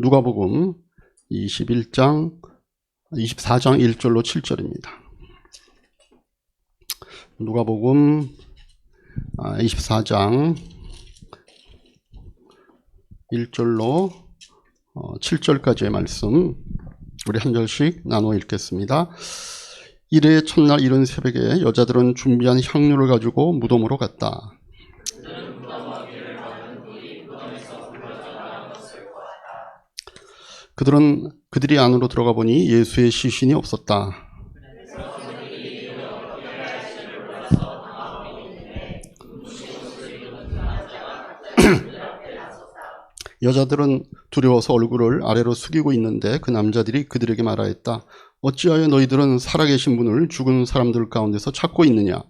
누가복음 24장 1절로 7절입니다. 누가복음 24장 1절로 7절까지의 말씀 우리 한 절씩 나누어 읽겠습니다. 이래 첫날 이른 새벽에 여자들은 준비한 향료를 가지고 무덤으로 갔다. 그들이 안으로 들어가 보니 예수의 시신이 없었다. 여자들은 두려워서 얼굴을 아래로 숙이고 있는데 그 남자들이 그들에게 말하였다. 어찌하여 너희들은 살아계신 분을 죽은 사람들 가운데서 찾고 있느냐?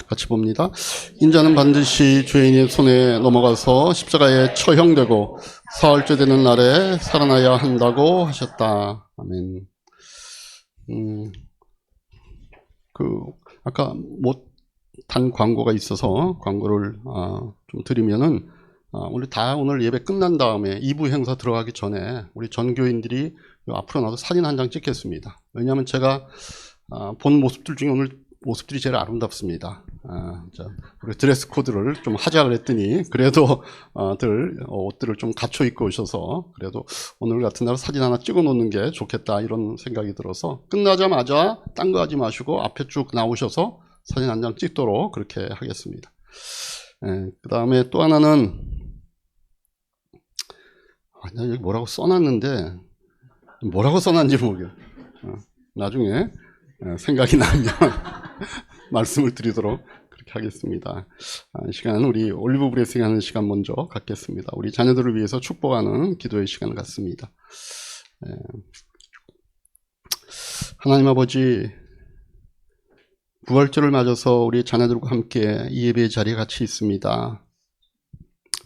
같이 봅니다. 인자는 반드시 죄인의 손에 넘어가서 십자가에 처형되고 사흘째 되는 날에 살아나야 한다고 하셨다. 아멘. 아까 못한 광고가 있어서 광고를 좀 드리면은 오늘 예배 끝난 다음에 2부 행사 들어가기 전에 우리 전교인들이 앞으로 나와서 사진 한 장 찍겠습니다. 왜냐하면 제가 본 모습들 중에 오늘 모습들이 제일 아름답습니다. 우리 드레스 코드를 좀 하자 그랬더니 그래도 옷들을 좀 갖춰 입고 오셔서 그래도 오늘 같은 날 사진 하나 찍어 놓는 게 좋겠다 이런 생각이 들어서 끝나자마자 딴 거 하지 마시고 앞에 쭉 나오셔서 사진 한 장 찍도록 그렇게 하겠습니다. 그 다음에 또 하나는 여기 뭐라고 써놨는데 뭐라고 써놨는지 모르겠어요. 나중에 생각이 나면 말씀을 드리도록 그렇게 하겠습니다. 시간은 우리 올리브 브레싱 하는 시간 먼저 갖겠습니다. 우리 자녀들을 위해서 축복하는 기도의 시간을 갖습니다. 하나님 아버지, 부활절을 맞아서 우리 자녀들과 함께 이 예배의 자리에 같이 있습니다.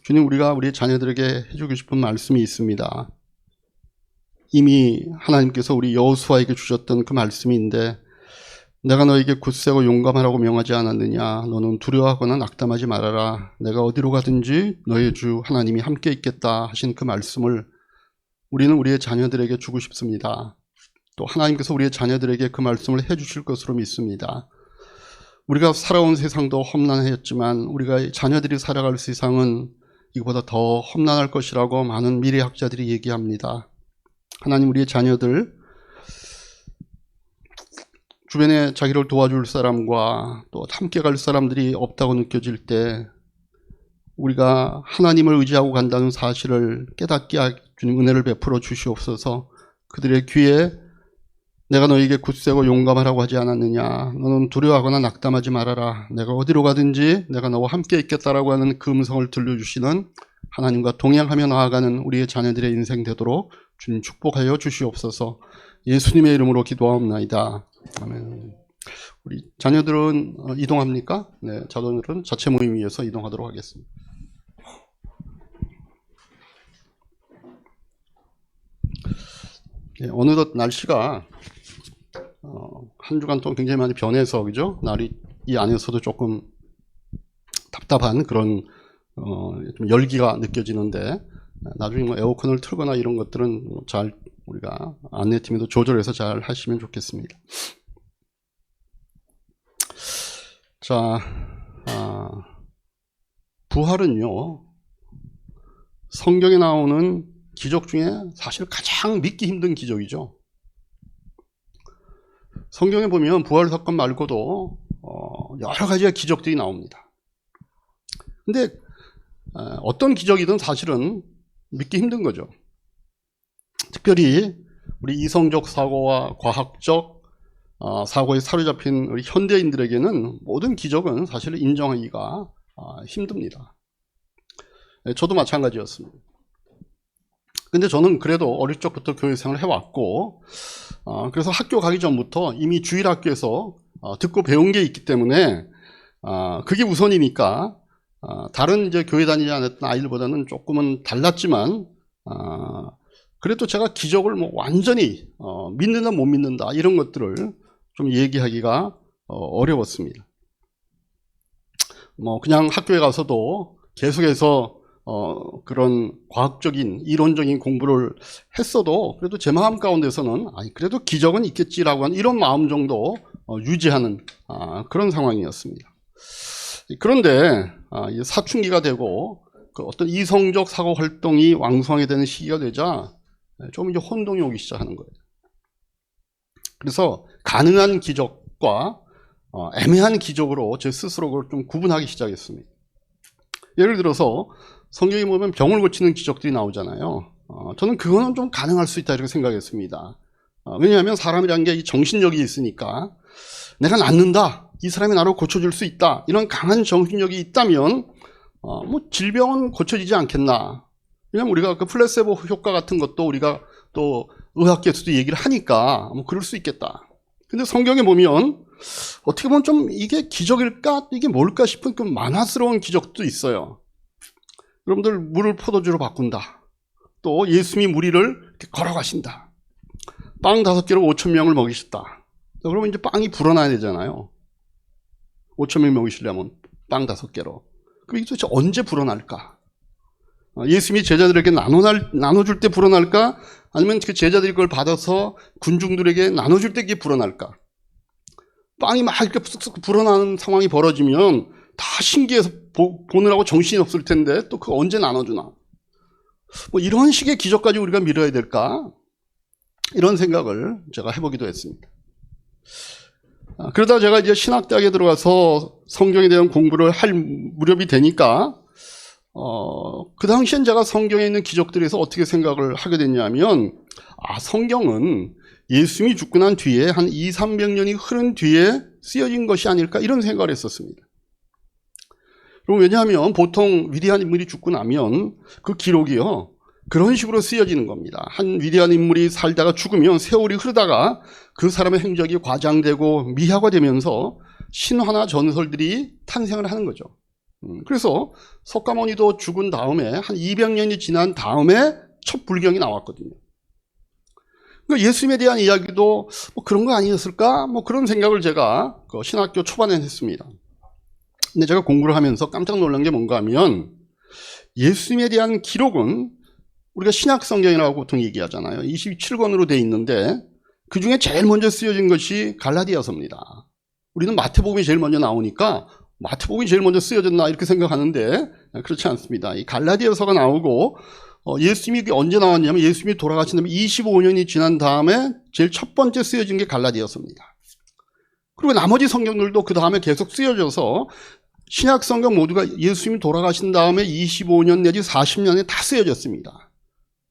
주님, 우리가 우리 자녀들에게 해주고 싶은 말씀이 있습니다. 이미 하나님께서 우리 여호수아에게 주셨던 그 말씀인데 내가 너에게 굳세고 용감하라고 명하지 않았느냐. 너는 두려워하거나 낙담하지 말아라. 내가 어디로 가든지 너의 주 하나님이 함께 있겠다 하신 그 말씀을 우리는 우리의 자녀들에게 주고 싶습니다. 또 하나님께서 우리의 자녀들에게 그 말씀을 해주실 것으로 믿습니다. 우리가 살아온 세상도 험난했지만 우리가 자녀들이 살아갈 세상은 이보다 더 험난할 것이라고 많은 미래학자들이 얘기합니다. 하나님, 우리의 자녀들 주변에 자기를 도와줄 사람과 또 함께 갈 사람들이 없다고 느껴질 때 우리가 하나님을 의지하고 간다는 사실을 깨닫게 주님 은혜를 베풀어 주시옵소서. 그들의 귀에 내가 너에게 굳세고 용감하라고 하지 않았느냐. 너는 두려워하거나 낙담하지 말아라. 내가 어디로 가든지 내가 너와 함께 있겠다라고 하는 그 음성을 들려주시는 하나님과 동행하며 나아가는 우리의 자녀들의 인생 되도록 주님 축복하여 주시옵소서. 예수님의 이름으로 기도하옵나이다. 아멘. 우리 자녀들은 이동합니까? 네, 자녀들은 자체 모임 위해서 이동하도록 하겠습니다. 네, 어느덧 날씨가 한 주간 동안 굉장히 많이 변해서 그죠? 날이 이 안에서도 조금 답답한 그런 좀 열기가 느껴지는데 나중에 뭐 에어컨을 틀거나 이런 것들은 잘 우리가 안내팀에도 조절해서 잘 하시면 좋겠습니다. 자, 부활은요, 성경에 나오는 기적 중에 사실 가장 믿기 힘든 기적이죠. 성경에 보면 부활 사건 말고도 여러 가지의 기적들이 나옵니다. 근데 어떤 기적이든 사실은 믿기 힘든 거죠. 특별히 우리 이성적 사고와 과학적 사고에 사로잡힌 우리 현대인들에게는 모든 기적은 사실 인정하기가 힘듭니다. 저도 마찬가지였습니다. 근데 저는 그래도 어릴 적부터 교회 생활을 해왔고 그래서 학교 가기 전부터 이미 주일학교에서 듣고 배운 게 있기 때문에 그게 우선이니까 다른 이제 교회 다니지 않았던 아이들보다는 조금은 달랐지만 그래도 제가 기적을 뭐 완전히 믿는다 못 믿는다 이런 것들을 좀 얘기하기가 어려웠습니다. 뭐 그냥 학교에 가서도 계속해서 그런 과학적인 이론적인 공부를 했어도 그래도 제 마음 가운데서는 그래도 기적은 있겠지라고 하는 이런 마음 정도 유지하는 그런 상황이었습니다. 그런데 사춘기가 되고 그 어떤 이성적 사고 활동이 왕성하게 되는 시기가 되자 좀 이제 혼동이 오기 시작하는 거예요. 그래서 가능한 기적과 애매한 기적으로 제 스스로 그걸 좀 구분하기 시작했습니다. 예를 들어서 성경에 보면 병을 고치는 기적들이 나오잖아요. 저는 그거는 좀 가능할 수 있다 이렇게 생각했습니다. 왜냐하면 사람이라는 게 이 정신력이 있으니까 내가 낫는다, 이 사람이 나를 고쳐줄 수 있다, 이런 강한 정신력이 있다면 뭐 질병은 고쳐지지 않겠나. 왜냐면 우리가 그 플라세보 효과 같은 것도 우리가 또 의학계에서도 얘기를 하니까 뭐 그럴 수 있겠다. 근데 성경에 보면 어떻게 보면 좀 이게 기적일까? 이게 뭘까 싶은 그 만화스러운 기적도 있어요. 여러분들 물을 포도주로 바꾼다. 또 예수님이 무리를 이렇게 걸어가신다. 빵 5개로 5,000명을 먹이셨다. 그러면 이제 빵이 불어나야 되잖아요. 5,000명 먹이시려면 빵 5개로. 그럼 이게 도대체 언제 불어날까? 예수님이 제자들에게 나눠줄 때 불어날까? 아니면 그 제자들이 그걸 받아서 군중들에게 나눠줄 때 그게 불어날까? 빵이 막 이렇게 쑥쑥 불어나는 상황이 벌어지면 다 신기해서 보느라고 정신이 없을 텐데 또 그거 언제 나눠주나? 뭐 이런 식의 기적까지 우리가 미뤄야 될까? 이런 생각을 제가 해보기도 했습니다. 그러다 제가 이제 신학대학에 들어가서 성경에 대한 공부를 할 무렵이 되니까 그 당시엔 제가 성경에 있는 기적들에서 어떻게 생각을 하게 됐냐면 성경은 예수님이 죽고 난 뒤에 한 200~300년이 흐른 뒤에 쓰여진 것이 아닐까 이런 생각을 했었습니다. 그럼 왜냐하면 보통 위대한 인물이 죽고 나면 그 기록이요 그런 식으로 쓰여지는 겁니다. 한 위대한 인물이 살다가 죽으면 세월이 흐르다가 그 사람의 행적이 과장되고 미화되면서 신화나 전설들이 탄생을 하는 거죠. 그래서 석가모니도 죽은 다음에 한 200년이 지난 다음에 첫 불경이 나왔거든요. 그러니까 예수님에 대한 이야기도 뭐 그런 거 아니었을까? 뭐 그런 생각을 제가 그 신학교 초반에 했습니다. 근데 제가 공부를 하면서 깜짝 놀란 게 뭔가 하면 예수님에 대한 기록은 우리가 신약성경이라고 보통 얘기하잖아요. 27권으로 돼 있는데 그 중에 제일 먼저 쓰여진 것이 갈라디아서입니다. 우리는 마태복음이 제일 먼저 나오니까 마태복음이 제일 먼저 쓰여졌나 이렇게 생각하는데 그렇지 않습니다. 이 갈라디아서가 나오고 예수님이 언제 나왔냐면 예수님이 돌아가신 다음에 25년이 지난 다음에 제일 첫 번째 쓰여진 게 갈라디아서입니다. 그리고 나머지 성경들도 그 다음에 계속 쓰여져서 신약 성경 모두가 예수님이 돌아가신 다음에 25년 내지 40년에 다 쓰여졌습니다.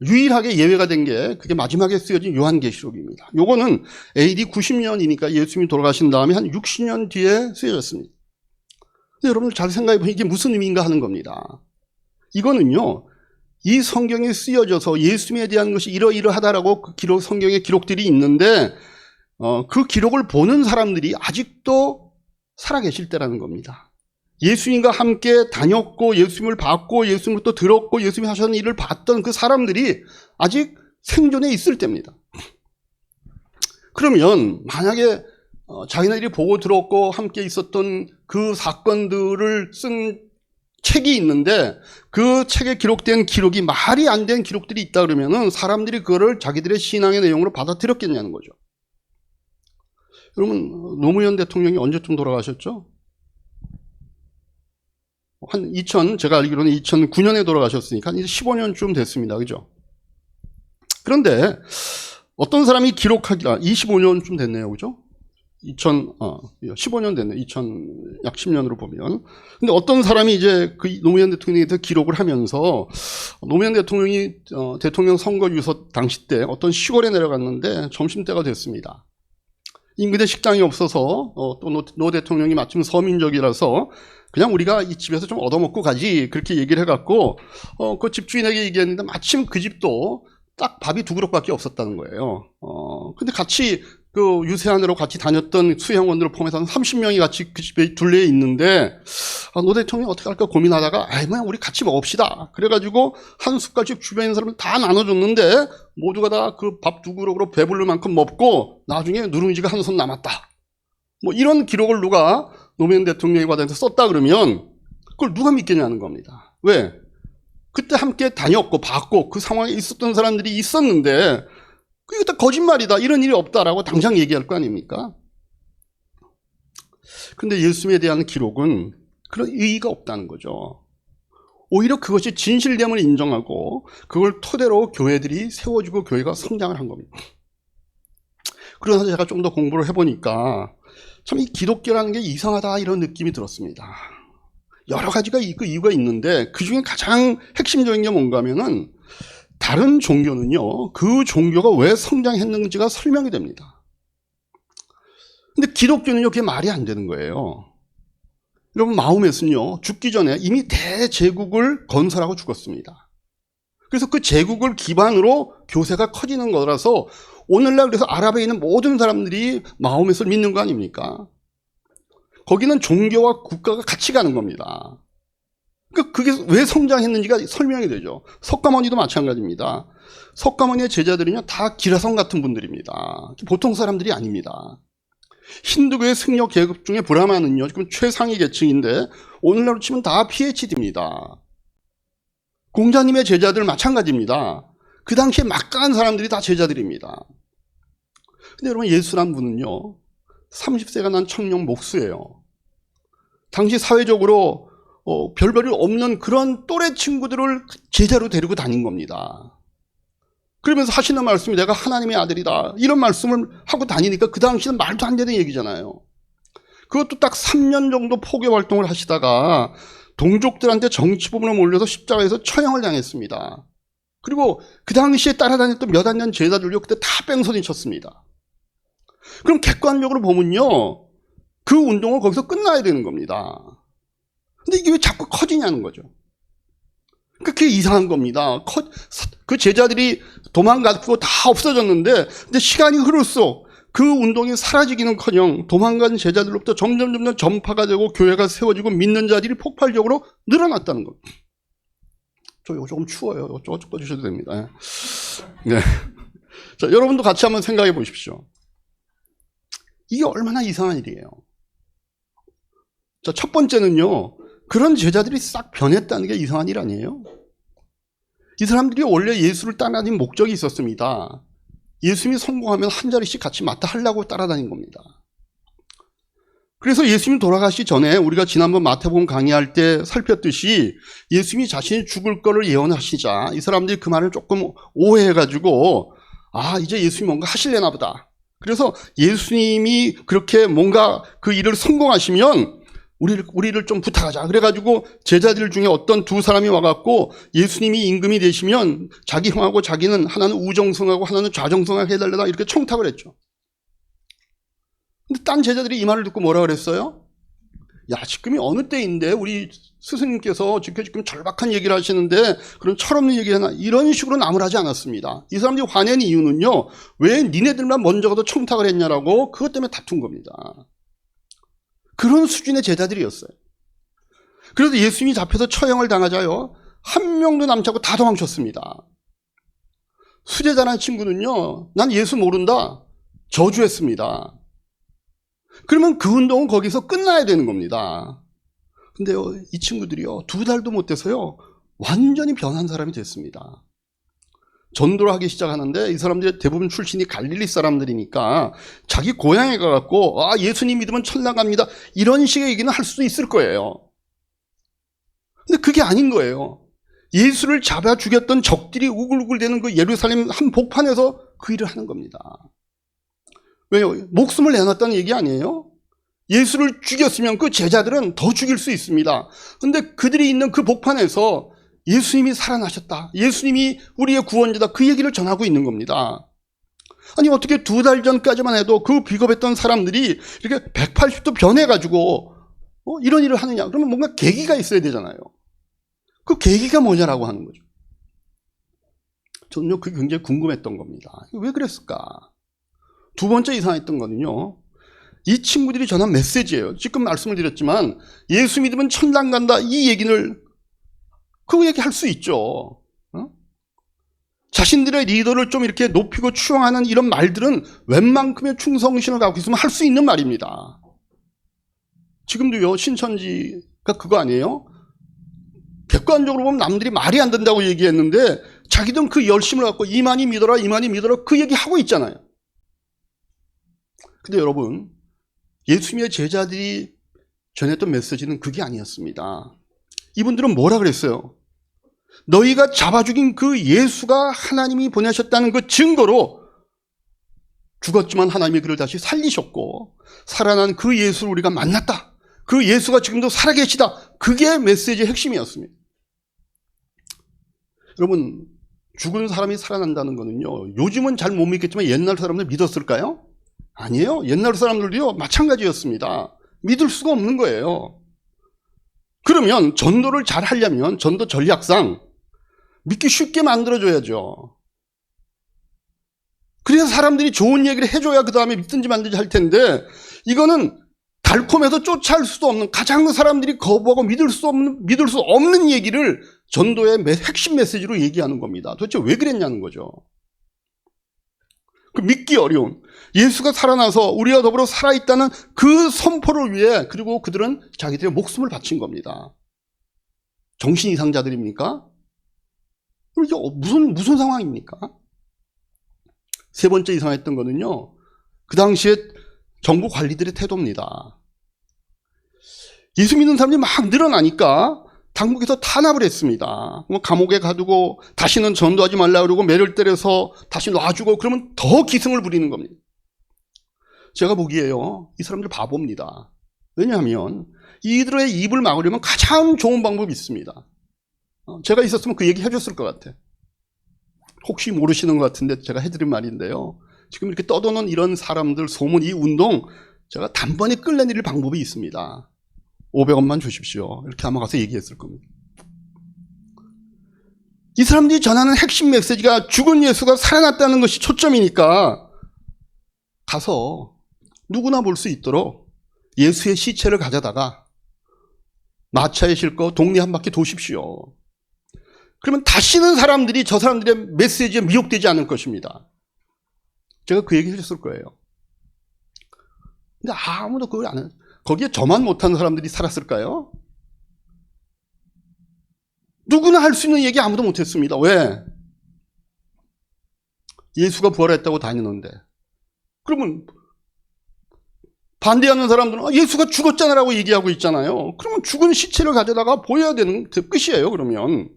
유일하게 예외가 된 게 그게 마지막에 쓰여진 요한계시록입니다. 요거는 AD 90년이니까 예수님이 돌아가신 다음에 한 60년 뒤에 쓰여졌습니다. 근데 여러분들 잘 생각해보면 이게 무슨 의미인가 하는 겁니다. 이거는요, 이 성경에 쓰여져서 예수님에 대한 것이 이러이러하다라고 그 기록, 성경의 기록들이 있는데 그 기록을 보는 사람들이 아직도 살아계실 때라는 겁니다. 예수님과 함께 다녔고 예수님을 봤고 예수님을 또 들었고 예수님이 하셨는 일을 봤던 그 사람들이 아직 생존해 있을 때입니다. 그러면 만약에 자기네들이 보고 들었고 함께 있었던 그 사건들을 쓴 책이 있는데 그 책에 기록된 기록이 말이 안 된 기록들이 있다 그러면은 사람들이 그거를 자기들의 신앙의 내용으로 받아들였겠냐는 거죠. 여러분 노무현 대통령이 언제쯤 돌아가셨죠? 제가 알기로는 2009년에 돌아가셨으니까 이제 15년쯤 됐습니다. 그죠? 그런데 어떤 사람이 기록하기가 25년쯤 됐네요. 그죠? 15년 됐네. 약 10년으로 보면. 근데 어떤 사람이 이제 그 노무현 대통령에 대해서 기록을 하면서 노무현 대통령이 대통령 선거 유서 당시 때 어떤 시골에 내려갔는데 점심때가 됐습니다. 인근에 식당이 없어서 또 노 대통령이 마침 서민적이라서 그냥 우리가 이 집에서 좀 얻어먹고 가지 그렇게 얘기를 해갖고 그 집주인에게 얘기했는데 마침 그 집도 딱 밥이 2그릇밖에 없었다는 거예요. 근데 같이 그 유세하느라고 같이 다녔던 수행원들을 포함해서 한 30명이 같이 그 집에 둘레에 있는데 노 대통령이 어떻게 할까 고민하다가 뭐야 우리 같이 먹읍시다. 그래가지고 한 숟갈씩 주변에 있는 사람들 다 나눠줬는데 모두가 다 그 밥 2그릇으로 배부를 만큼 먹고 나중에 누룽지가 한 손 남았다. 뭐 이런 기록을 누가 노무현 대통령에 관해서 썼다 그러면 그걸 누가 믿겠냐는 겁니다. 왜? 그때 함께 다녔고 봤고 그 상황에 있었던 사람들이 있었는데 그게 다 거짓말이다, 이런 일이 없다라고 당장 얘기할 거 아닙니까? 근데 예수님에 대한 기록은 그런 의의가 없다는 거죠. 오히려 그것이 진실됨을 인정하고 그걸 토대로 교회들이 세워지고 교회가 성장을 한 겁니다. 그러나 제가 좀 더 공부를 해보니까 참 이 기독교라는 게 이상하다, 이런 느낌이 들었습니다. 여러 가지가 그 이유가 있는데 그 중에 가장 핵심적인 게 뭔가 하면은 다른 종교는요, 그 종교가 왜 성장했는지가 설명이 됩니다. 근데 기독교는요, 그게 말이 안 되는 거예요. 여러분, 마호멧은요, 죽기 전에 이미 대제국을 건설하고 죽었습니다. 그래서 그 제국을 기반으로 교세가 커지는 거라서 오늘날 그래서 아랍에 있는 모든 사람들이 마호멧을 믿는 거 아닙니까? 거기는 종교와 국가가 같이 가는 겁니다. 그러니까 그게 왜 성장했는지가 설명이 되죠. 석가모니도 마찬가지입니다. 석가모니의 제자들은요, 다 기라성 같은 분들입니다. 보통 사람들이 아닙니다. 힌두교의 승려 계급 중에 브라마는요, 지금 최상위 계층인데 오늘날로 치면 다 PhD입니다. 공자님의 제자들 마찬가지입니다. 그 당시에 막강한 사람들이 다 제자들입니다. 근데 여러분, 예수란 분은요, 30세가 난 청년 목수예요. 당시 사회적으로 별볼일 없는 그런 또래 친구들을 제자로 데리고 다닌 겁니다. 그러면서 하시는 말씀이 내가 하나님의 아들이다, 이런 말씀을 하고 다니니까 그 당시는 말도 안 되는 얘기잖아요. 그것도 딱 3년 정도 포교 활동을 하시다가 동족들한테 정치범으로 몰려서 십자가에서 처형을 당했습니다. 그리고 그 당시에 따라다녔던 몇안 년 제자들요, 그때 다 뺑소니 쳤습니다. 그럼 객관적으로 보면요, 그 운동은 거기서 끝나야 되는 겁니다. 근데 이게 왜 자꾸 커지냐는 거죠. 그게 이상한 겁니다. 그 제자들이 도망갔고 다 없어졌는데, 근데 시간이 흐를수록 그 운동이 사라지기는커녕 도망간 제자들로부터 점점 전파가 되고 교회가 세워지고 믿는 자들이 폭발적으로 늘어났다는 겁니다. 저 이거 조금 추워요. 이거 조금 꺼주셔도 됩니다. 네. 자, 여러분도 같이 한번 생각해 보십시오. 이게 얼마나 이상한 일이에요. 자, 첫 번째는요, 그런 제자들이 싹 변했다는 게 이상한 일 아니에요? 이 사람들이 원래 예수를 따라다닌 목적이 있었습니다. 예수님이 성공하면 한 자리씩 같이 맡아 하려고 따라다닌 겁니다. 그래서 예수님이 돌아가시기 전에 우리가 지난번 마태복음 강의할 때 살폈듯이 예수님이 자신이 죽을 거를 예언하시자 이 사람들이 그 말을 조금 오해해가지고, 아, 이제 예수님이 뭔가 하실래나 보다. 그래서 예수님이 그렇게 뭔가 그 일을 성공하시면 우리를 좀 부탁하자. 그래가지고 제자들 중에 어떤 두 사람이 와갖고 예수님이 임금이 되시면 자기 형하고 자기는 하나는 우정성하고 하나는 좌정성하게 해달라다, 이렇게 청탁을 했죠. 근데 딴 제자들이 이 말을 듣고 뭐라 그랬어요? 야, 지금이 어느 때인데 우리 스승님께서 지금 절박한 얘기를 하시는데 그런 철없는 얘기를 하나, 이런 식으로 나무라지 않았습니다. 이 사람들이 화낸 이유는요, 왜 니네들만 먼저 가서 청탁을 했냐라고 그것 때문에 다툰 겁니다. 그런 수준의 제자들이었어요. 그래서 예수님이 잡혀서 처형을 당하자요, 한 명도 남지 않고 다 도망쳤습니다. 수제자라는 친구는요, 난 예수 모른다, 저주했습니다. 그러면 그 운동은 거기서 끝나야 되는 겁니다. 근데요, 이 친구들이요, 2달도 못 돼서요, 완전히 변한 사람이 됐습니다. 전도를 하기 시작하는데 이 사람들이 대부분 출신이 갈릴리 사람들이니까 자기 고향에 가갖고, 아, 예수님 믿으면 천당 갑니다, 이런 식의 얘기는 할 수도 있을 거예요. 근데 그게 아닌 거예요. 예수를 잡아 죽였던 적들이 우글우글대는 그 예루살렘 한 복판에서 그 일을 하는 겁니다. 왜요? 목숨을 내놨다는 얘기 아니에요? 예수를 죽였으면 그 제자들은 더 죽일 수 있습니다. 근데 그들이 있는 그 복판에서 예수님이 살아나셨다, 예수님이 우리의 구원자다, 그 얘기를 전하고 있는 겁니다. 아니, 어떻게 2달 전까지만 해도 그 비겁했던 사람들이 이렇게 180도 변해가지고 이런 일을 하느냐? 그러면 뭔가 계기가 있어야 되잖아요. 그 계기가 뭐냐라고 하는 거죠. 저는요, 그게 굉장히 궁금했던 겁니다. 왜 그랬을까? 두 번째 이상했던 거는요, 이 친구들이 전한 메시지예요. 지금 말씀을 드렸지만 예수 믿으면 천당 간다, 이 얘기를, 그 얘기 할 수 있죠. 자신들의 리더를 좀 이렇게 높이고 추앙하는 이런 말들은 웬만큼의 충성심을 갖고 있으면 할 수 있는 말입니다. 지금도요, 신천지가 그거 아니에요? 객관적으로 보면 남들이 말이 안 된다고 얘기했는데 자기들은 그 열심을 갖고 이만희 믿어라, 이만희 믿어라 그 얘기 하고 있잖아요. 근데 여러분, 예수님의 제자들이 전했던 메시지는 그게 아니었습니다. 이분들은 뭐라 그랬어요? 너희가 잡아 죽인 그 예수가 하나님이 보내셨다는 그 증거로 죽었지만 하나님이 그를 다시 살리셨고 살아난 그 예수를 우리가 만났다. 그 예수가 지금도 살아계시다. 그게 메시지의 핵심이었습니다. 여러분, 죽은 사람이 살아난다는 거는요, 요즘은 잘 못 믿겠지만 옛날 사람들 믿었을까요? 아니에요. 옛날 사람들도요 마찬가지였습니다. 믿을 수가 없는 거예요. 그러면 전도를 잘 하려면 전도 전략상 믿기 쉽게 만들어줘야죠. 그래서 사람들이 좋은 얘기를 해줘야 그 다음에 믿든지 말든지 할 텐데 이거는 달콤해서 쫓아올 수도 없는 가장 사람들이 거부하고 믿을 수 없는 얘기를 전도의 핵심 메시지로 얘기하는 겁니다. 도대체 왜 그랬냐는 거죠. 그 믿기 어려운 예수가 살아나서 우리와 더불어 살아있다는 그 선포를 위해 그리고 그들은 자기들의 목숨을 바친 겁니다. 정신 이상자들입니까? 이게 무슨 상황입니까? 세 번째 이상했던 거는요, 그 당시에 정부 관리들의 태도입니다. 예수 믿는 사람들이 막 늘어나니까 당국에서 탄압을 했습니다. 감옥에 가두고 다시는 전도하지 말라 그러고 매를 때려서 다시 놔주고 그러면 더 기승을 부리는 겁니다. 제가 보기에요, 이 사람들 바보입니다. 왜냐하면 이들의 입을 막으려면 가장 좋은 방법이 있습니다. 제가 있었으면 그 얘기 해줬을 것 같아. 혹시 모르시는 것 같은데 제가 해드린 말인데요, 지금 이렇게 떠도는 이런 사람들 소문, 이 운동 제가 단번에 끌어내릴 방법이 있습니다. 500원만 주십시오. 이렇게 아마 가서 얘기했을 겁니다. 이 사람들이 전하는 핵심 메시지가 죽은 예수가 살아났다는 것이 초점이니까 가서 누구나 볼 수 있도록 예수의 시체를 가져다가 마차에 싣고 동네 한 바퀴 도십시오. 그러면 다시는 사람들이 저 사람들의 메시지에 미혹되지 않을 것입니다. 제가 그 얘기 해줬을 거예요. 근데 아무도 그걸 안 해요. 거기에 저만 못하는 사람들이 살았을까요? 누구나 할 수 있는 얘기 아무도 못했습니다. 왜? 예수가 부활했다고 다니는데. 그러면 반대하는 사람들은 예수가 죽었잖아라고 얘기하고 있잖아요. 그러면 죽은 시체를 가져다가 보여야 되는 끝이에요, 그러면.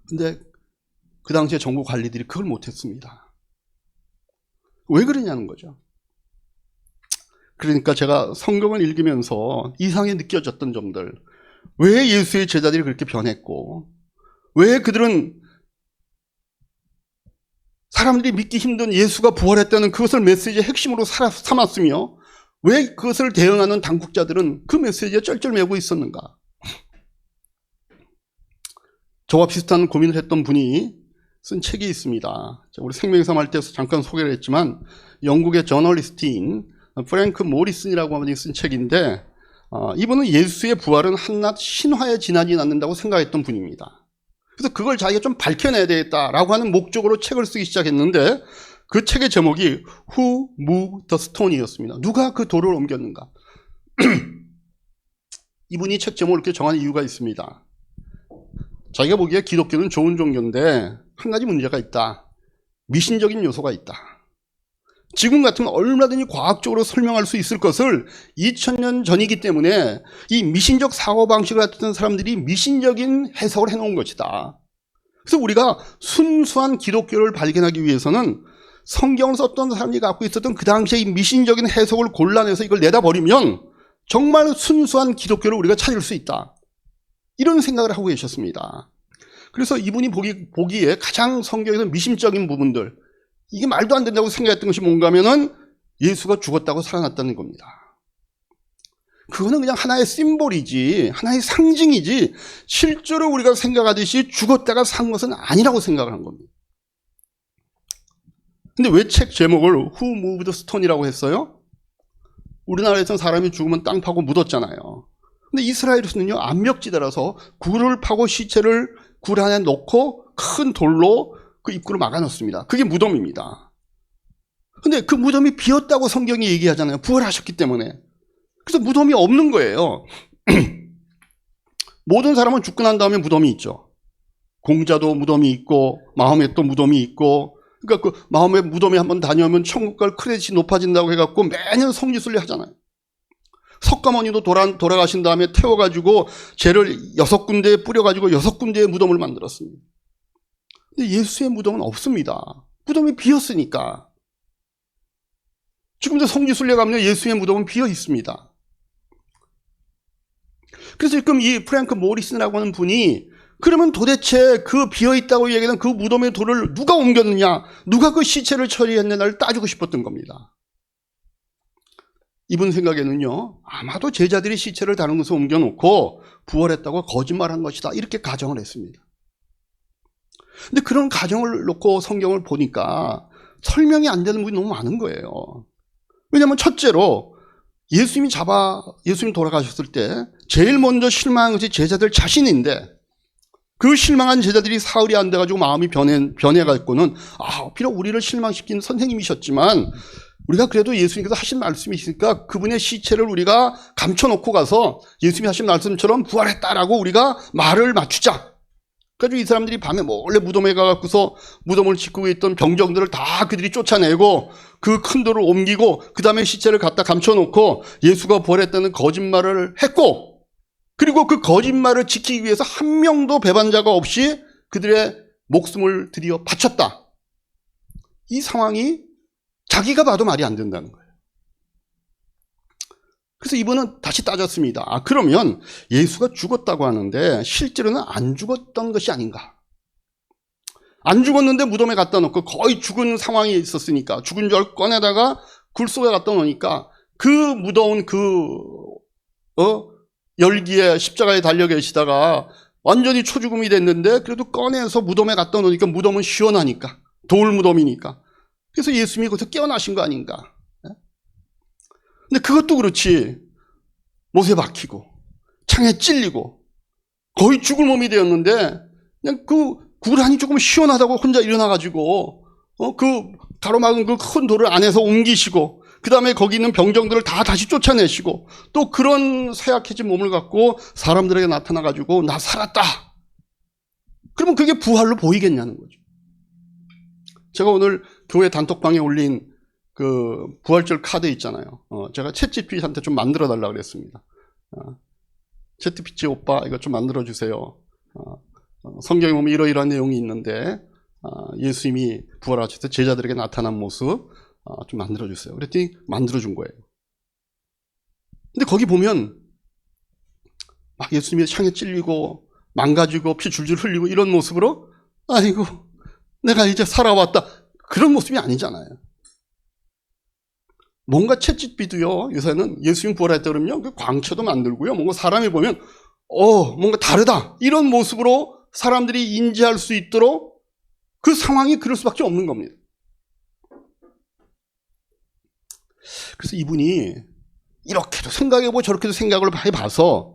근데 그 당시에 정부 관리들이 그걸 못했습니다. 왜 그러냐는 거죠. 그러니까 제가 성경을 읽으면서 이상하게 느껴졌던 점들, 왜 예수의 제자들이 그렇게 변했고, 왜 그들은 사람들이 믿기 힘든 예수가 부활했다는 그것을 메시지의 핵심으로 삼았으며, 왜 그것을 대응하는 당국자들은 그 메시지에 쩔쩔매고 있었는가. 저와 비슷한 고민을 했던 분이 쓴 책이 있습니다. 우리 생명의삶 할 때 잠깐 소개를 했지만 영국의 저널리스트인 프랭크 모리슨이라고 하는 분이 쓴 책인데, 이분은 예수의 부활은 한낱 신화에 지나지 않는다고 생각했던 분입니다. 그래서 그걸 자기가 좀 밝혀내야 되겠다라고 하는 목적으로 책을 쓰기 시작했는데, 그 책의 제목이 Who Moved the Stone이었습니다. 누가 그 돌을 옮겼는가. 이분이 책 제목을 이렇게 정한 이유가 있습니다. 자기가 보기에 기독교는 좋은 종교인데 한 가지 문제가 있다. 미신적인 요소가 있다. 지금 같으면 얼마든지 과학적으로 설명할 수 있을 것을 2000년 전이기 때문에 이 미신적 사고방식을 갖던 사람들이 미신적인 해석을 해놓은 것이다. 그래서 우리가 순수한 기독교를 발견하기 위해서는 성경을 썼던 사람이 갖고 있었던 그 당시의 이 미신적인 해석을 골라내서 이걸 내다버리면 정말 순수한 기독교를 우리가 찾을 수 있다. 이런 생각을 하고 계셨습니다. 그래서 이분이 보기에 가장 성경에서 미심적인 부분들, 이게 말도 안 된다고 생각했던 것이 뭔가 하면은 예수가 죽었다고 살아났다는 겁니다. 그거는 그냥 하나의 심볼이지, 하나의 상징이지, 실제로 우리가 생각하듯이 죽었다가 산 것은 아니라고 생각을 한 겁니다. 근데 왜 책 제목을 Who Moved the Stone이라고 했어요? 우리나라에서는 사람이 죽으면 땅 파고 묻었잖아요. 근데 이스라엘에서는요, 암벽지대라서 굴을 파고 시체를 굴 안에 넣고 큰 돌로 그 입구를 막아 놓습니다. 그게 무덤입니다. 근데 그 무덤이 비었다고 성경이 얘기하잖아요. 부활하셨기 때문에. 그래서 무덤이 없는 거예요. 모든 사람은 죽고 난 다음에 무덤이 있죠. 공자도 무덤이 있고 마호멧도 무덤이 있고, 그러니까 그 마호멧 무덤에 한번 다녀오면 천국 갈 크레딧이 높아진다고 해갖고 매년 성지순례 하잖아요. 석가모니도 돌아가신 다음에 태워가지고 죄를 6군데에 뿌려가지고 6군데의 무덤을 만들었습니다. 근데 예수의 무덤은 없습니다. 무덤이 비었으니까. 지금도 성지순례 가면 예수의 무덤은 비어 있습니다. 그래서 지금 이 프랭크 모리슨이라고 하는 분이 그러면 도대체 그 비어있다고 얘기하는 그 무덤의 돌을 누가 옮겼느냐, 누가 그 시체를 처리했느냐를 따지고 싶었던 겁니다. 이분 생각에는요, 아마도 제자들이 시체를 다른 곳에 옮겨놓고 부활했다고 거짓말한 것이다, 이렇게 가정을 했습니다. 근데 그런 가정을 놓고 성경을 보니까 설명이 안 되는 부분이 너무 많은 거예요. 왜냐하면 첫째로 예수님이 돌아가셨을 때 제일 먼저 실망한 것이 제자들 자신인데, 그 실망한 제자들이 사흘이 안 돼가지고 마음이 변해갖고는 비록 우리를 실망시킨 선생님이셨지만 우리가 그래도 예수님께서 하신 말씀이 있으니까 그분의 시체를 우리가 감춰놓고 가서 예수님이 하신 말씀처럼 부활했다라고 우리가 말을 맞추자. 그래가지고 이 사람들이 밤에 몰래 무덤에 가갖고서 무덤을 짓고 있던 병정들을 다 그들이 쫓아내고 그 큰 돌을 옮기고 그 다음에 시체를 갖다 감춰놓고 예수가 부활했다는 거짓말을 했고, 그리고 그 거짓말을 지키기 위해서 한 명도 배반자가 없이 그들의 목숨을 들여 바쳤다. 이 상황이 자기가 봐도 말이 안 된다는 거예요. 그래서 이분은 다시 따졌습니다. 그러면 예수가 죽었다고 하는데 실제로는 안 죽었던 것이 아닌가? 안 죽었는데 무덤에 갖다 놓고 거의 죽은 상황에 있었으니까, 죽은 줄 꺼내다가 굴 속에 갖다 놓으니까 그 무더운 열기에 십자가에 달려 계시다가 완전히 초죽음이 됐는데 그래도 꺼내서 무덤에 갖다 놓으니까 무덤은 시원하니까, 돌 무덤이니까. 그래서 예수님이 거기서 깨어나신 거 아닌가. 근데 그것도 그렇지, 못에 박히고 창에 찔리고 거의 죽을 몸이 되었는데 그냥 그 구란이 조금 시원하다고 혼자 일어나가지고 그 가로막은 그 큰 돌을 안에서 옮기시고 그 다음에 거기 있는 병정들을 다 다시 쫓아내시고 또 그런 쇠약해진 몸을 갖고 사람들에게 나타나가지고 나 살았다. 그러면 그게 부활로 보이겠냐는 거죠. 제가 오늘 교회 단톡방에 올린 그 부활절 카드 있잖아요. 제가 챗GPT한테 좀 만들어 달라고 그랬습니다. 챗GPT 오빠 이거 좀 만들어 주세요. 성경에 보면 이러이러한 내용이 있는데 예수님이 부활하실 때 제자들에게 나타난 모습 좀 만들어 주세요. 그랬더니 만들어 준 거예요. 근데 거기 보면 막 예수님이 창에 찔리고 망가지고 피 줄줄 흘리고 이런 모습으로 아이고 내가 이제 살아왔다, 그런 모습이 아니잖아요. 뭔가 챗GPT도요, 요새는 예수님 부활했다 그러면 그 광채도 만들고요, 뭔가 사람이 보면 뭔가 다르다, 이런 모습으로 사람들이 인지할 수 있도록 그 상황이 그럴 수밖에 없는 겁니다. 그래서 이분이 이렇게도 생각해보고 저렇게도 생각을 해봐서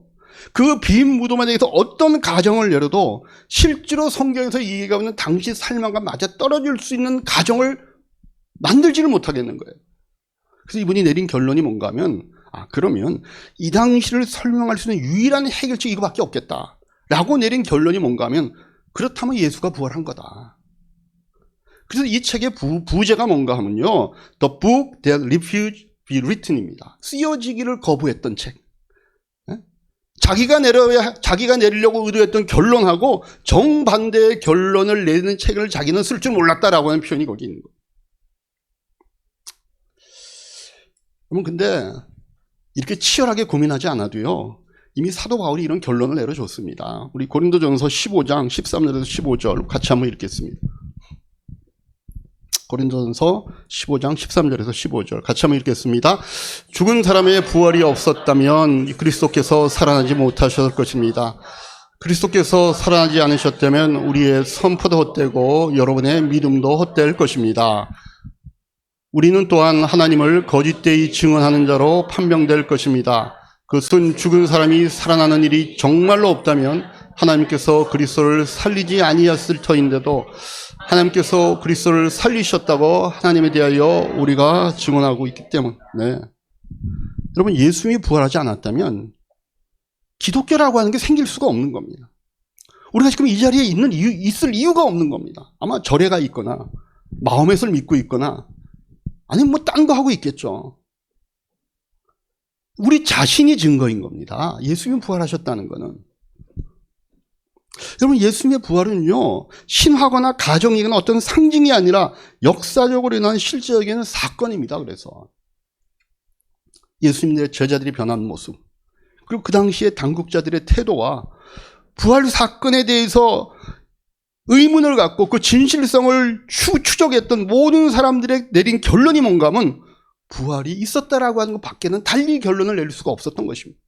그 빈 무덤에 대해서 어떤 가정을 내려도 실제로 성경에서 얘기하고 있는 당시 삶과 맞아 떨어질 수 있는 가정을 만들지를 못하겠는 거예요. 그래서 이분이 내린 결론이 뭔가 하면 그러면 이 당시를 설명할 수 있는 유일한 해결책이 이거밖에 없겠다 라고 내린 결론이 뭔가 하면, 그렇다면 예수가 부활한 거다. 그래서 이 책의 부제가 뭔가 하면요, The Book That Refused to Be Written입니다. 쓰여지기를 거부했던 책. 자기가 내리려고 의도했던 결론하고 정반대의 결론을 내는 책을 자기는 쓸 줄 몰랐다라고 하는 표현이 거기 있는 거예요. 여러분, 근데 이렇게 치열하게 고민하지 않아도요, 이미 사도 바울이 이런 결론을 내려줬습니다. 우리 고린도전서 15장 13절에서 15절 같이 한번 읽겠습니다. 고린도전서 15장 13절에서 15절 같이 한번 읽겠습니다. 죽은 사람의 부활이 없었다면 그리스도께서 살아나지 못하셨을 것입니다. 그리스도께서 살아나지 않으셨다면 우리의 선포도 헛되고 여러분의 믿음도 헛될 것입니다. 우리는 또한 하나님을 거짓되이 증언하는 자로 판명될 것입니다. 그것은 죽은 사람이 살아나는 일이 정말로 없다면 하나님께서 그리스도를 살리지 아니하였을 터인데도 하나님께서 그리스도를 살리셨다고 하나님에 대하여 우리가 증언하고 있기 때문에, 여러분, 예수님이 부활하지 않았다면 기독교라고 하는 게 생길 수가 없는 겁니다. 우리가 지금 이 자리에 있을 이유가 없는 겁니다. 아마 절에가 있거나 마음에서를 믿고 있거나 아니면 뭐 딴 거 하고 있겠죠. 우리 자신이 증거인 겁니다. 예수님이 부활하셨다는 거는. 여러분, 예수님의 부활은요, 신화거나 가정이거나 어떤 상징이 아니라 역사적으로 일어난 실제적인 사건입니다. 그래서 예수님의 제자들이 변한 모습, 그리고 그 당시에 당국자들의 태도와 부활 사건에 대해서 의문을 갖고 그 진실성을 추적했던 모든 사람들의 내린 결론이 뭔가 하면 부활이 있었다라고 하는 것 밖에는 달리 결론을 낼 수가 없었던 것입니다.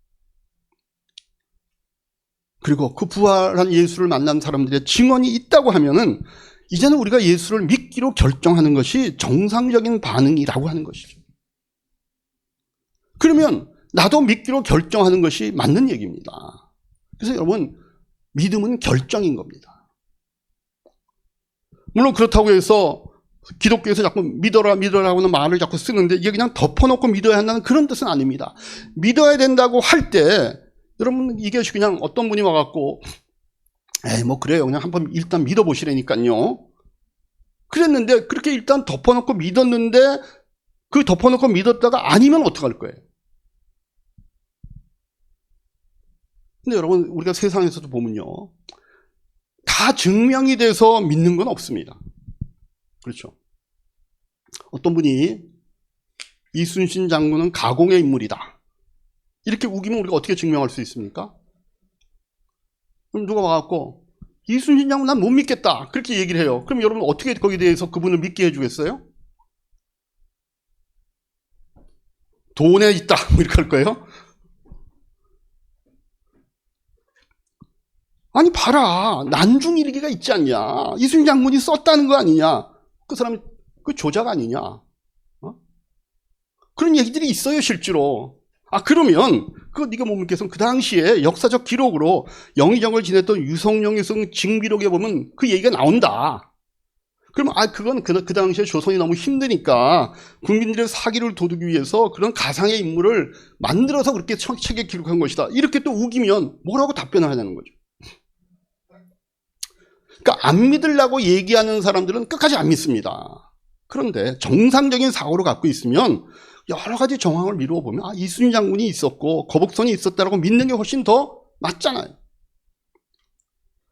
그리고 그 부활한 예수를 만난 사람들의 증언이 있다고 하면은 이제는 우리가 예수를 믿기로 결정하는 것이 정상적인 반응이라고 하는 것이죠. 그러면 나도 믿기로 결정하는 것이 맞는 얘기입니다. 그래서 여러분, 믿음은 결정인 겁니다. 물론 그렇다고 해서 기독교에서 자꾸 믿어라 믿어라 하는 말을 자꾸 쓰는데 이게 그냥 덮어놓고 믿어야 한다는 그런 뜻은 아닙니다. 믿어야 된다고 할 때 여러분, 이게 그냥 어떤 분이 와갖고 에이 뭐 그래요, 그냥 한번 일단 믿어보시라니까요. 그랬는데 그렇게 일단 덮어놓고 믿었는데 그 덮어놓고 믿었다가 아니면 어떡할 거예요? 근데 여러분, 우리가 세상에서도 보면요, 다 증명이 돼서 믿는 건 없습니다. 그렇죠? 어떤 분이 이순신 장군은 가공의 인물이다, 이렇게 우기면 우리가 어떻게 증명할 수 있습니까? 그럼 누가 와갖고 이순신 장군 난 못 믿겠다, 그렇게 얘기를 해요. 그럼 여러분 어떻게 거기에 대해서 그분을 믿게 해주겠어요? 돈에 있다 뭐 이렇게 할 거예요? 아니 봐라, 난중일기가 있지 않냐, 이순신 장군이 썼다는 거 아니냐, 그 사람이 그 조작 아니냐, 그런 얘기들이 있어요 실제로. 그러면 그거 네가 못 믿겠으면 그 당시에 역사적 기록으로 영의정을 지냈던 유성룡의 징비록에 보면 그 얘기가 나온다. 그러면 그건 그 당시에 조선이 너무 힘드니까 국민들의 사기를 도두기 위해서 그런 가상의 인물을 만들어서 그렇게 책에 기록한 것이다, 이렇게 또 우기면 뭐라고 답변을 해야 되는 거죠? 그러니까 안 믿으려고 얘기하는 사람들은 끝까지 안 믿습니다. 그런데 정상적인 사고를 갖고 있으면 여러 가지 정황을 미루어 보면 이순신 장군이 있었고 거북선이 있었다라고 믿는 게 훨씬 더 맞잖아요.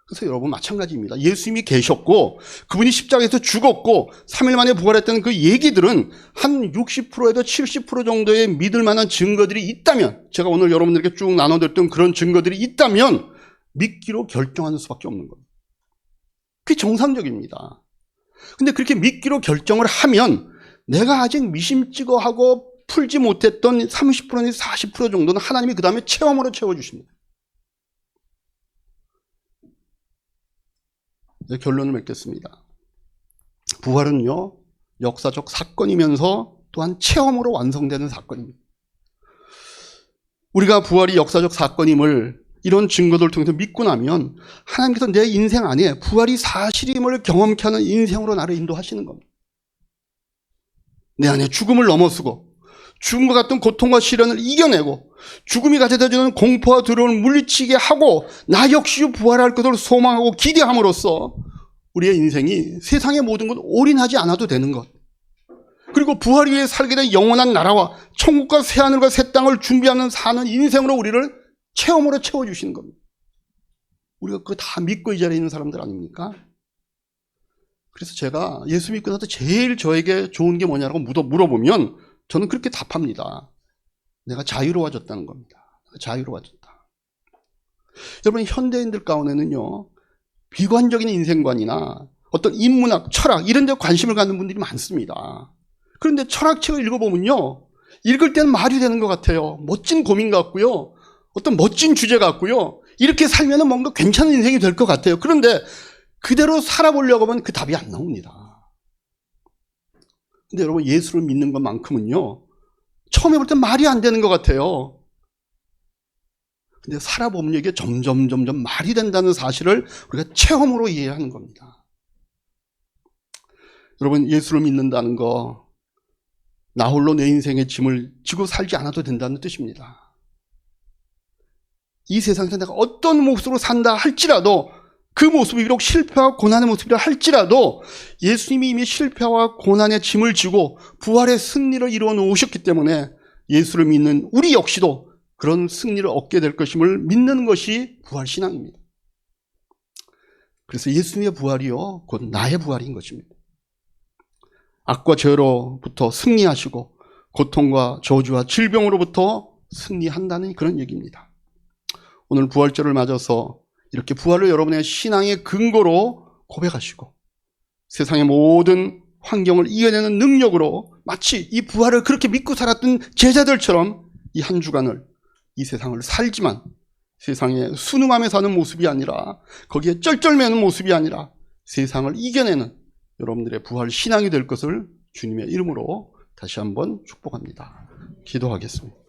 그래서 여러분 마찬가지입니다. 예수님이 계셨고 그분이 십자가에서 죽었고 3일 만에 부활했다는 그 얘기들은 한 60%에서 70% 정도의 믿을 만한 증거들이 있다면, 제가 오늘 여러분들에게 쭉 나눠드렸던 그런 증거들이 있다면 믿기로 결정하는 수밖에 없는 겁니다. 그게 정상적입니다. 근데 그렇게 믿기로 결정을 하면 내가 아직 미심쩍어하고 풀지 못했던 30%에서 40% 정도는 하나님이 그 다음에 체험으로 채워주십니다. 네, 결론을 맺겠습니다. 부활은요, 역사적 사건이면서 또한 체험으로 완성되는 사건입니다. 우리가 부활이 역사적 사건임을 이런 증거들을 통해서 믿고 나면 하나님께서 내 인생 안에 부활이 사실임을 경험케 하는 인생으로 나를 인도하시는 겁니다. 내 안에 죽음을 넘어서고 죽음과 같은 고통과 시련을 이겨내고 죽음이 가져다주는 공포와 두려움을 물리치게 하고 나 역시 부활할 것을 소망하고 기대함으로써 우리의 인생이 세상의 모든 것 올인하지 않아도 되는 것, 그리고 부활 위에 살게 된 영원한 나라와 천국과 새하늘과 새 땅을 준비하는 사는 인생으로 우리를 체험으로 채워주시는 겁니다. 우리가 그거 다 믿고 이 자리에 있는 사람들 아닙니까? 그래서 제가 예수 믿고 나서 제일 저에게 좋은 게 뭐냐고 물어보면 저는 그렇게 답합니다. 내가 자유로워졌다는 겁니다. 자유로워졌다. 여러분, 현대인들 가운데는요, 비관적인 인생관이나 어떤 인문학, 철학 이런 데 관심을 갖는 분들이 많습니다. 그런데 철학책을 읽어보면요, 읽을 때는 말이 되는 것 같아요. 멋진 고민 같고요, 어떤 멋진 주제 같고요, 이렇게 살면 뭔가 괜찮은 인생이 될 것 같아요. 그런데 그대로 살아보려고 하면 그 답이 안 나옵니다. 근데 여러분, 예수를 믿는 것만큼은요, 처음에 볼 땐 말이 안 되는 것 같아요. 근데 살아보면 이게 점점 말이 된다는 사실을 우리가 체험으로 이해하는 겁니다. 여러분, 예수를 믿는다는 거, 나 홀로 내 인생의 짐을 지고 살지 않아도 된다는 뜻입니다. 이 세상에서 내가 어떤 모습으로 산다 할지라도, 그 모습이 비록 실패와 고난의 모습이라 할지라도 예수님이 이미 실패와 고난의 짐을 지고 부활의 승리를 이루어 놓으셨기 때문에 예수를 믿는 우리 역시도 그런 승리를 얻게 될 것임을 믿는 것이 부활신앙입니다. 그래서 예수님의 부활이요, 곧 나의 부활인 것입니다. 악과 죄로부터 승리하시고 고통과 저주와 질병으로부터 승리한다는 그런 얘기입니다. 오늘 부활절을 맞아서 이렇게 부활을 여러분의 신앙의 근거로 고백하시고 세상의 모든 환경을 이겨내는 능력으로 마치 이 부활을 그렇게 믿고 살았던 제자들처럼 이 한 주간을, 이 세상을 살지만 세상에 순응하며 사는 모습이 아니라, 거기에 쩔쩔매는 모습이 아니라 세상을 이겨내는 여러분들의 부활 신앙이 될 것을 주님의 이름으로 다시 한번 축복합니다. 기도하겠습니다.